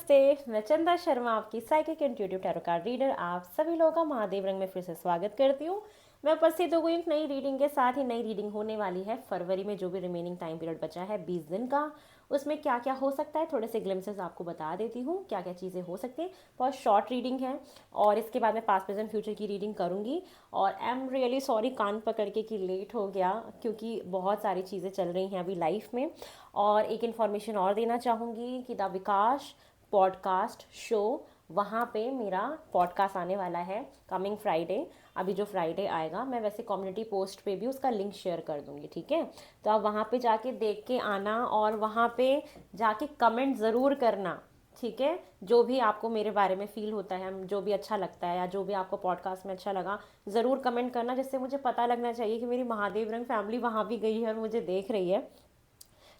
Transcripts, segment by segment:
नमस्ते, मैं चंदा शर्मा आपकी psychic intuitive tarot card reader आप सभी लोगों का महादेव रंग में फिर से स्वागत करती हूँ। मैं उपस्थित हो गई एक नई रीडिंग के साथ ही। नई रीडिंग होने वाली है फरवरी में, जो भी रिमेनिंग टाइम पीरियड बचा है 20 दिन का, उसमें क्या क्या हो सकता है थोड़े से ग्लिम्सेस आपको बता देती हूँ, क्या क्या चीज़ें हो सकती हैं। बहुत शॉर्ट रीडिंग है और इसके बाद मैं पास्ट प्रेजेंट फ्यूचर की रीडिंग करूँगी। और आई एम रियली सॉरी कान पकड़ के कि लेट हो गया, क्योंकि बहुत सारी चीज़ें चल रही हैं अभी लाइफ में। और एक इन्फॉर्मेशन और देना चाहूँगी कि द विकास पॉडकास्ट शो, वहाँ पे मेरा पॉडकास्ट आने वाला है कमिंग फ्राइडे। अभी जो फ्राइडे आएगा, मैं वैसे कम्युनिटी पोस्ट पे भी उसका लिंक शेयर कर दूँगी, ठीक है। तो आप वहाँ पे जाके देख के आना और वहाँ पे जाके कमेंट ज़रूर करना, ठीक है। जो भी आपको मेरे बारे में फील होता है, जो भी अच्छा लगता है या जो भी आपको पॉडकास्ट में अच्छा लगा, ज़रूर कमेंट करना, जिससे मुझे पता लगना चाहिए कि मेरी महादेव रंग फैमिली वहाँ भी गई है और मुझे देख रही है।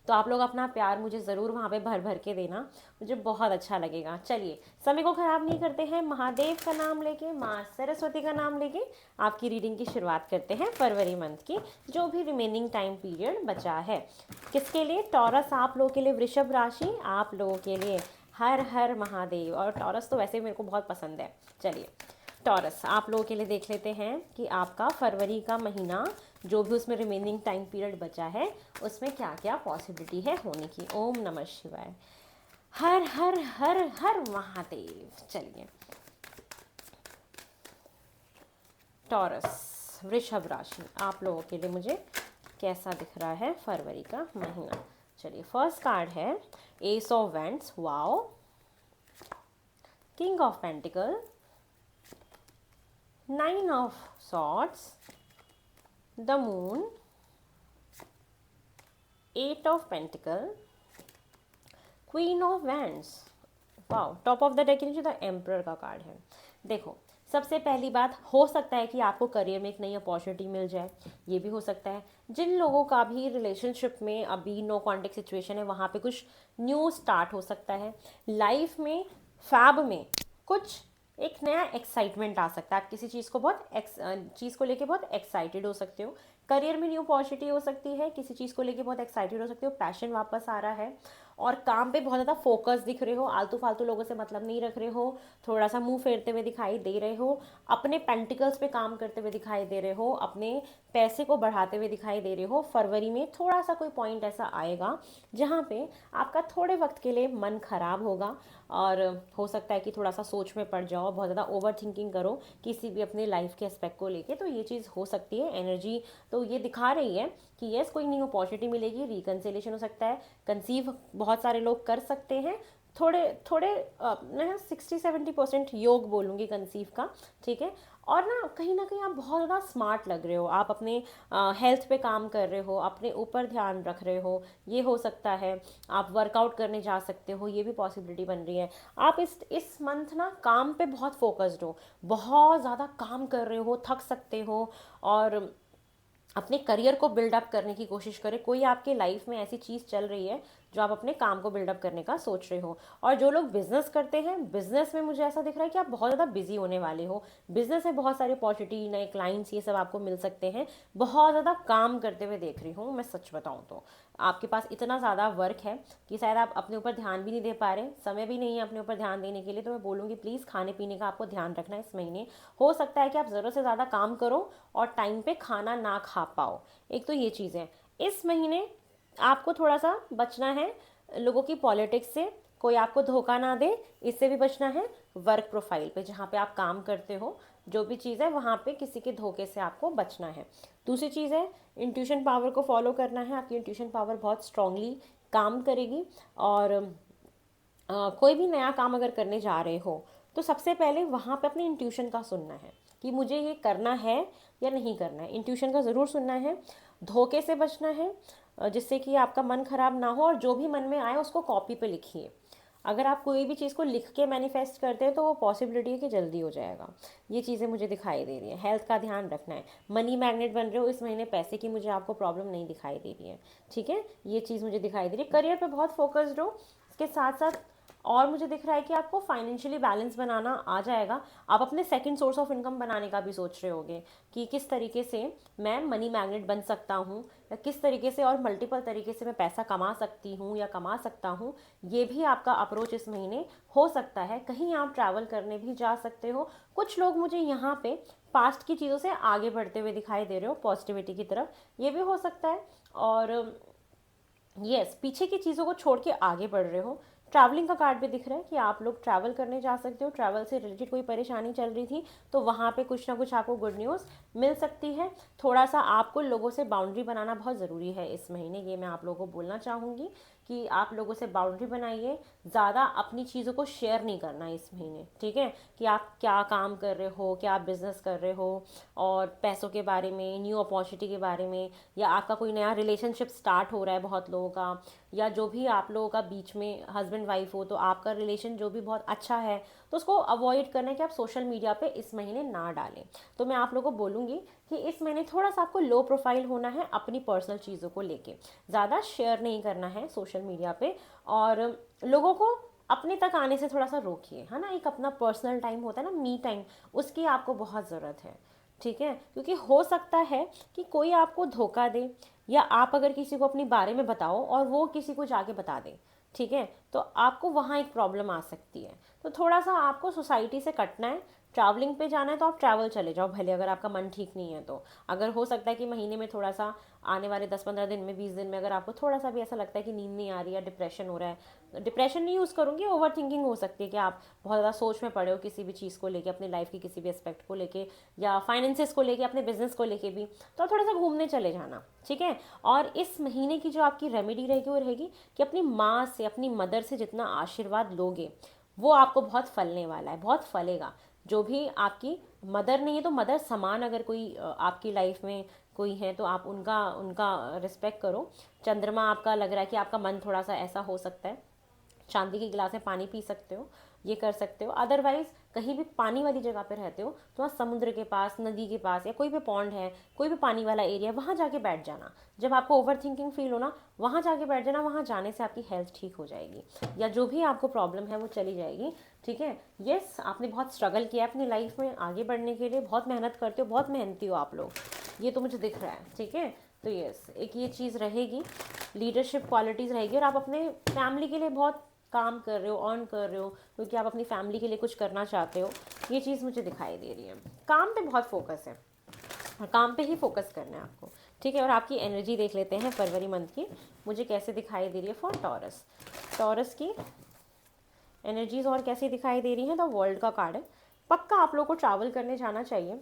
तो आप लोग अपना प्यार मुझे ज़रूर वहाँ पे भर भर के देना, मुझे बहुत अच्छा लगेगा। चलिए, समय को ख़राब नहीं करते हैं, महादेव का नाम लेके, माँ सरस्वती का नाम लेके आपकी रीडिंग की शुरुआत करते हैं फरवरी मंथ की, जो भी रिमेनिंग टाइम पीरियड बचा है। किसके लिए? टॉरस आप लोगों के लिए, वृषभ राशि आप लोगों के लिए। हर हर महादेव। और टॉरस तो वैसे मेरे को बहुत पसंद है। चलिए, टॉरस आप लोगों के लिए देख लेते हैं कि आपका फरवरी का महीना, जो भी उसमें रिमेनिंग टाइम पीरियड बचा है, उसमें क्या क्या पॉसिबिलिटी है होने की। ओम नमः शिवाय। हर हर हर हर महादेव। चलिए, टॉरस वृषभ राशि आप लोगों के लिए मुझे कैसा दिख रहा है फरवरी का महीना। चलिए, फर्स्ट कार्ड है ace of wands, wow, king of pentacle, nine of swords, the moon, eight of pentacle, queen of wands, wow, top of the deck नीचे द एम्परर का कार्ड है। देखो, सबसे पहली बात, हो सकता है कि आपको करियर में एक नई अपॉर्चुनिटी मिल जाए, ये भी हो सकता है। जिन लोगों का भी रिलेशनशिप में अभी नो कॉन्टेक्ट सिचुएशन है, वहाँ पे कुछ न्यू स्टार्ट हो सकता है लाइफ में। फैब में कुछ एक नया एक्साइटमेंट आ सकता है, आप किसी चीज़ को चीज़ को लेके बहुत एक्साइटेड हो सकते हो। करियर में न्यू अपॉर्चुनिटी हो सकती है, किसी चीज़ को लेके बहुत एक्साइटेड हो सकते हो, पैशन वापस आ रहा है। और काम पे बहुत ज़्यादा फोकस दिख रहे हो, आलतू फालतू लोगों से मतलब नहीं रख रहे हो, थोड़ा सा मुंह फेरते हुए दिखाई दे रहे हो, अपने पेंटिकल्स पे काम करते हुए दिखाई दे रहे हो, अपने पैसे को बढ़ाते हुए दिखाई दे रहे हो। फरवरी में थोड़ा सा कोई पॉइंट ऐसा आएगा जहाँ पे आपका थोड़े वक्त के लिए मन खराब होगा और हो सकता है कि थोड़ा सा सोच में पड़ जाओ, बहुत ज़्यादा ओवर थिंकिंग करो किसी भी अपने लाइफ के एस्पेक्ट को लेके, तो ये चीज़ हो सकती है। एनर्जी तो ये दिखा रही है कि यस, कोई न्यू अपॉर्चुनिटी मिलेगी, रिकन्सिलेशन हो सकता है, कंसीव बहुत सारे लोग कर सकते हैं। थोड़े थोड़े मैं 60-70% योग बोलूँगी कंसीव का, ठीक है। और ना कहीं आप बहुत ज़्यादा स्मार्ट लग रहे हो, आप अपने हेल्थ पे काम कर रहे हो, अपने ऊपर ध्यान रख रहे हो, ये हो सकता है। आप वर्कआउट करने जा सकते हो, ये भी पॉसिबिलिटी बन रही है। आप इस मंथ ना काम पे बहुत फोकस्ड हो, बहुत ज़्यादा काम कर रहे हो, थक सकते हो और अपने करियर को बिल्डअप करने की कोशिश करें। कोई आपके लाइफ में ऐसी चीज़ चल रही है जो आप अपने काम को बिल्डअप करने का सोच रहे हो। और जो लोग बिजनेस करते हैं, बिजनेस में मुझे ऐसा दिख रहा है कि आप बहुत ज़्यादा बिजी होने वाले हो। बिजनेस में बहुत सारी अपॉर्चुनिटी, नए क्लाइंट्स, ये सब आपको मिल सकते हैं। बहुत ज़्यादा काम करते हुए देख रही हूँ मैं, सच बताऊँ तो आपके पास इतना ज़्यादा वर्क है कि शायद आप अपने ऊपर ध्यान भी नहीं दे पा रहे, समय भी नहीं है अपने ऊपर ध्यान देने के लिए। तो मैं बोलूँगी प्लीज़ खाने पीने का आपको ध्यान रखना है इस महीने। हो सकता है कि आप ज़रूरत से ज़्यादा काम करो और टाइम पे खाना ना खा पाओ। एक तो ये चीज़ है। इस महीने आपको थोड़ा सा बचना है लोगों की पॉलिटिक्स से, कोई आपको धोखा ना दे, इससे भी बचना है। वर्क प्रोफाइल पे जहाँ पे आप काम करते हो, जो भी चीज़ है वहाँ पे किसी के धोखे से आपको बचना है। दूसरी चीज़ है, इंट्यूशन पावर को फॉलो करना है। आपकी इंट्यूशन पावर बहुत स्ट्रांगली काम करेगी। और कोई भी नया काम अगर करने जा रहे हो, तो सबसे पहले वहाँ पे अपने इंट्यूशन का सुनना है कि मुझे ये करना है या नहीं करना है। इंट्यूशन का ज़रूर सुनना है। धोखे से बचना है, जिससे कि आपका मन खराब ना हो। और जो भी मन में आए उसको कॉपी पे लिखिए। अगर आप कोई भी चीज़ को लिख के मैनिफेस्ट करते हैं तो वो पॉसिबिलिटी है कि जल्दी हो जाएगा। ये चीज़ें मुझे दिखाई दे रही है। हेल्थ का ध्यान रखना है। मनी मैग्नेट बन रहे हो इस महीने, पैसे की मुझे आपको प्रॉब्लम नहीं दिखाई दे रही है, ठीक है। ये चीज़ मुझे दिखाई दे रही है। करियर पे बहुत फोकस्ड हो, इसके साथ साथ और मुझे दिख रहा है कि आपको फाइनेंशियली बैलेंस बनाना आ जाएगा। आप अपने सेकंड सोर्स ऑफ इनकम बनाने का भी सोच रहे होगे कि किस तरीके से मैं मनी मैग्नेट बन सकता हूँ, या किस तरीके से और मल्टीपल तरीके से मैं पैसा कमा सकती हूँ या कमा सकता हूँ। ये भी आपका अप्रोच इस महीने हो सकता है। कहीं आप ट्रैवल करने भी जा सकते हो। कुछ लोग मुझे यहाँ पे पास्ट की चीज़ों से आगे बढ़ते हुए दिखाई दे रहे हो पॉजिटिविटी की तरफ, ये भी हो सकता है। और यस, पीछे की चीज़ों को छोड़ के आगे बढ़ रहे हो। ट्रैवलिंग का कार्ड भी दिख रहा है कि आप लोग ट्रैवल करने जा सकते हो। ट्रैवल से रिलेटेड कोई परेशानी चल रही थी तो वहाँ पे कुछ ना कुछ आपको गुड न्यूज़ मिल सकती है। थोड़ा सा आपको लोगों से बाउंड्री बनाना बहुत ज़रूरी है इस महीने, ये मैं आप लोगों को बोलना चाहूँगी कि आप लोगों से बाउंड्री बनाइए। ज़्यादा अपनी चीज़ों को शेयर नहीं करना इस महीने, ठीक है, कि आप क्या काम कर रहे हो, क्या आप बिज़नेस कर रहे हो, और पैसों के बारे में, न्यू अपॉर्चुनिटी के बारे में, या आपका कोई नया रिलेशनशिप स्टार्ट हो रहा है बहुत लोगों का, या जो भी आप लोगों का बीच में हस्बैंड वाइफ हो तो आपका रिलेशन जो भी बहुत अच्छा है, तो उसको अवॉइड करना है कि आप सोशल मीडिया पे इस महीने ना डालें। तो मैं आप लोगों को बोलूँगी कि इस महीने थोड़ा सा आपको लो प्रोफाइल होना है अपनी पर्सनल चीज़ों को लेके, ज़्यादा शेयर नहीं करना है सोशल मीडिया पे, और लोगों को अपने तक आने से थोड़ा सा रोकिए, है ना। एक अपना पर्सनल टाइम होता है ना, मी टाइम, उसकी आपको बहुत ज़रूरत है, ठीक है। क्योंकि हो सकता है कि कोई आपको धोखा दे, या आप अगर किसी को अपने बारे में बताओ और वो किसी को जाके बता दे, ठीक है, तो आपको वहाँ एक प्रॉब्लम आ सकती है। तो थोड़ा सा आपको सोसाइटी से कटना है। ट्रैवलिंग पे जाना है तो आप ट्रैवल चले जाओ भले, अगर आपका मन ठीक नहीं है तो। अगर हो सकता है कि महीने में थोड़ा सा, आने वाले 10-15 दिन में, 20 दिन में, अगर आपको थोड़ा सा भी ऐसा लगता है कि नींद नहीं आ रही है, डिप्रेशन हो रहा है, डिप्रेशन नहीं यूज़ करूँगी, ओवर थिंकिंग हो सकती है कि आप बहुत ज़्यादा सोच में पड़े हो किसी भी चीज़ को लेके, अपनी लाइफ की किसी भी एस्पेक्ट को लेके, या फाइनेंसिस को लेके, अपने बिजनेस को लेके भी, तो आप थोड़ा सा घूमने चले जाना, ठीक है। और इस महीने की जो आपकी रेमेडी रहेगी वो रहेगी कि अपनी माँ से, अपनी मदर से जितना आशीर्वाद लोगे वो आपको बहुत फलने वाला है, बहुत फलेगा। जो भी आपकी मदर नहीं है तो मदर समान अगर कोई आपकी लाइफ में कोई है तो आप उनका उनका रिस्पेक्ट करो। चंद्रमा आपका लग रहा है कि आपका मन थोड़ा सा ऐसा हो सकता है, चांदी के गिलास में पानी पी सकते हो, ये कर सकते हो। अदरवाइज कहीं भी पानी वाली जगह पे रहते हो तो वहाँ समुद्र के पास, नदी के पास, या कोई भी पॉन्ड है, कोई भी पानी वाला एरिया, वहाँ जाके बैठ जाना। जब आपको ओवर थिंकिंग फील हो ना, वहाँ जाके बैठ जाना। वहाँ जाने से आपकी हेल्थ ठीक हो जाएगी, या जो भी आपको प्रॉब्लम है वो चली जाएगी, ठीक है। यस, आपने बहुत स्ट्रगल किया अपनी लाइफ में आगे बढ़ने के लिए, बहुत मेहनत करते हो, बहुत मेहनती हो आप लोग, ये तो मुझे दिख रहा है, ठीक है। तो यस, एक ये चीज़ रहेगी, लीडरशिप क्वालिटीज़ रहेगी, और आप अपने फैमिली के लिए बहुत काम कर रहे हो, ऑन कर रहे हो, क्योंकि आप अपनी फैमिली के लिए कुछ करना चाहते हो, ये चीज़ मुझे दिखाई दे रही है। काम पे बहुत फोकस है, और काम पे ही फोकस करना है आपको, ठीक है। और आपकी एनर्जी देख लेते हैं फरवरी मंथ की, मुझे कैसे दिखाई दे रही है फॉर टॉरस। टॉरस की एनर्जीज और कैसी दिखाई दे रही हैं, द वर्ल्ड का कार्ड है। पक्का आप लोग को ट्रैवल करने जाना चाहिए।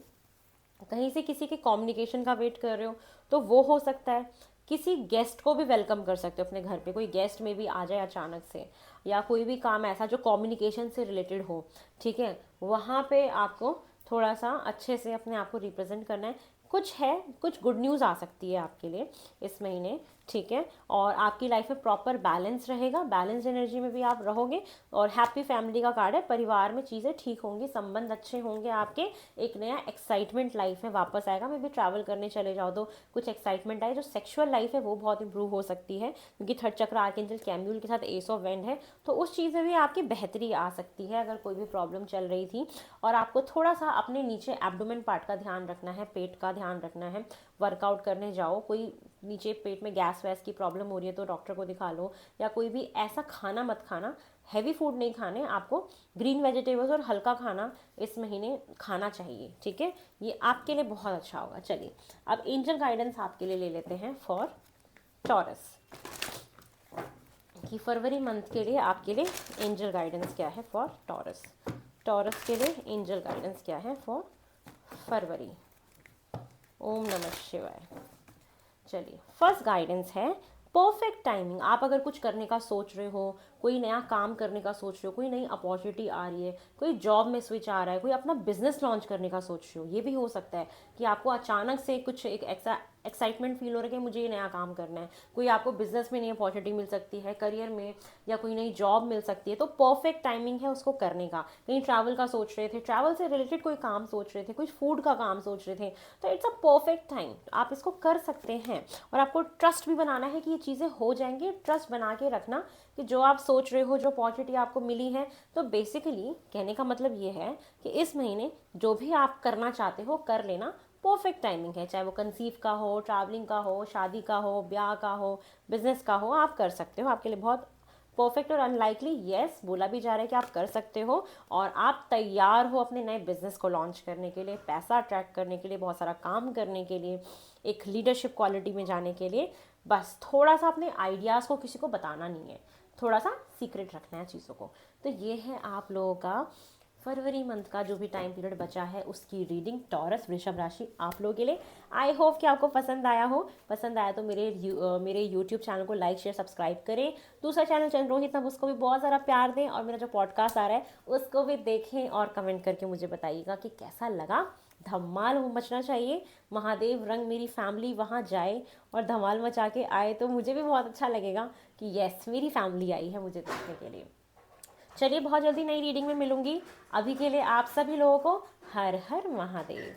कहीं से किसी के कम्युनिकेशन का वेट कर रहे हो तो वो हो सकता है। किसी गेस्ट को भी वेलकम कर सकते हो अपने घर पे, कोई गेस्ट में भी आ जाए अचानक से, या कोई भी काम ऐसा जो कम्युनिकेशन से रिलेटेड हो, ठीक है, वहाँ पे आपको थोड़ा सा अच्छे से अपने आप को रिप्रेजेंट करना है। कुछ है, कुछ गुड न्यूज़ आ सकती है आपके लिए इस महीने, ठीक है। और आपकी लाइफ में प्रॉपर बैलेंस रहेगा, बैलेंस एनर्जी में भी आप रहोगे। और हैप्पी फैमिली का कार्ड है, परिवार में चीज़ें ठीक होंगी, संबंध अच्छे होंगे आपके, एक नया एक्साइटमेंट लाइफ में वापस आएगा। मे भी ट्रैवल करने चले जाओ तो कुछ एक्साइटमेंट आए। जो सेक्सुअल लाइफ है वो बहुत इंप्रूव हो सकती है, क्योंकि थर्ड चक्र आर्कएंजल कैम्यूल के साथ एस ऑफ वेंड है, तो उस चीज़ में भी आपकी बेहतरी आ सकती है अगर कोई भी प्रॉब्लम चल रही थी। और आपको थोड़ा सा अपने नीचे एब्डोमेन पार्ट का ध्यान रखना है, पेट का ध्यान रखना है। वर्कआउट करने जाओ, कोई नीचे पेट में गैस वैस की प्रॉब्लम हो रही है तो डॉक्टर को दिखा लो, या कोई भी ऐसा खाना मत खाना, हैवी फूड नहीं खाने आपको, ग्रीन वेजिटेबल्स और हल्का खाना इस महीने खाना चाहिए, ठीक है। ये आपके लिए बहुत अच्छा होगा। चलिए अब एंजल गाइडेंस आपके लिए ले लेते हैं फॉर टॉरस, कि फरवरी मंथ के लिए आपके लिए एंजल गाइडेंस क्या है फॉर टॉरस। टॉरस के लिए एंजल गाइडेंस क्या है फॉर फरवरी। ओम नमः शिवाय। चलिए, फर्स्ट गाइडेंस है परफेक्ट टाइमिंग। आप अगर कुछ करने का सोच रहे हो, कोई नया काम करने का सोच रहे हो, कोई नई अपॉर्चुनिटी आ रही है, कोई जॉब में स्विच आ रहा है, कोई अपना बिजनेस लॉन्च करने का सोच रहे हो, ये भी हो सकता है कि आपको अचानक से कुछ एक एक्साइटमेंट फील हो रहा है कि मुझे ये नया काम करना है। कोई आपको बिजनेस में नई अपॉर्चुनिटी मिल सकती है, करियर में, या कोई नई जॉब मिल सकती है, तो परफेक्ट टाइमिंग है उसको करने का। कहीं ट्रैवल का सोच रहे थे, ट्रैवल से रिलेटेड कोई काम सोच रहे थे, कुछ फूड का काम सोच रहे थे, तो इट्स अ परफेक्ट टाइम, आप इसको कर सकते हैं। और आपको ट्रस्ट भी बनाना है कि ये चीज़ें हो जाएंगी। ट्रस्ट बना के रखना कि जो आप सोच रहे हो, जो अपॉर्चुनिटी आपको मिली है, तो बेसिकली कहने का मतलब ये है कि इस महीने जो भी आप करना चाहते हो कर लेना। परफेक्ट टाइमिंग है, चाहे वो कंसीव का हो, ट्रैवलिंग का हो, शादी का हो, ब्याह का हो, बिजनेस का हो, आप कर सकते हो। आपके लिए बहुत परफेक्ट और अनलाइकली यस बोला भी जा रहा है कि आप कर सकते हो, और आप तैयार हो अपने नए बिजनेस को लॉन्च करने के लिए, पैसा अट्रैक्ट करने के लिए, बहुत सारा काम करने के लिए, एक लीडरशिप क्वालिटी में जाने के लिए। बस थोड़ा सा अपने आइडियाज़ को किसी को बताना नहीं है, थोड़ा सा सीक्रेट रखना है चीज़ों को। तो ये है आप लोगों का फरवरी मंथ का जो भी टाइम पीरियड बचा है उसकी रीडिंग, टॉरस वृषभ राशि आप लोगों के लिए। आई होप कि आपको पसंद आया हो। पसंद आया तो मेरे यूट्यूब चैनल को लाइक शेयर सब्सक्राइब करें। दूसरा चैनल चंद्रोहित, अब उसको भी बहुत सारा प्यार दें, और मेरा जो पॉडकास्ट आ रहा है उसको भी देखें, और कमेंट करके मुझे बताइएगा कि कैसा लगा। धमाल मचना चाहिए, महादेव रंग मेरी फैमिली वहाँ जाए और धमाल मचा के आए, तो मुझे भी बहुत अच्छा लगेगा कि यस मेरी फैमिली आई है मुझे देखने के लिए। चलिए बहुत जल्दी नई रीडिंग में मिलूंगी। अभी के लिए आप सभी लोगों को हर हर महादेव।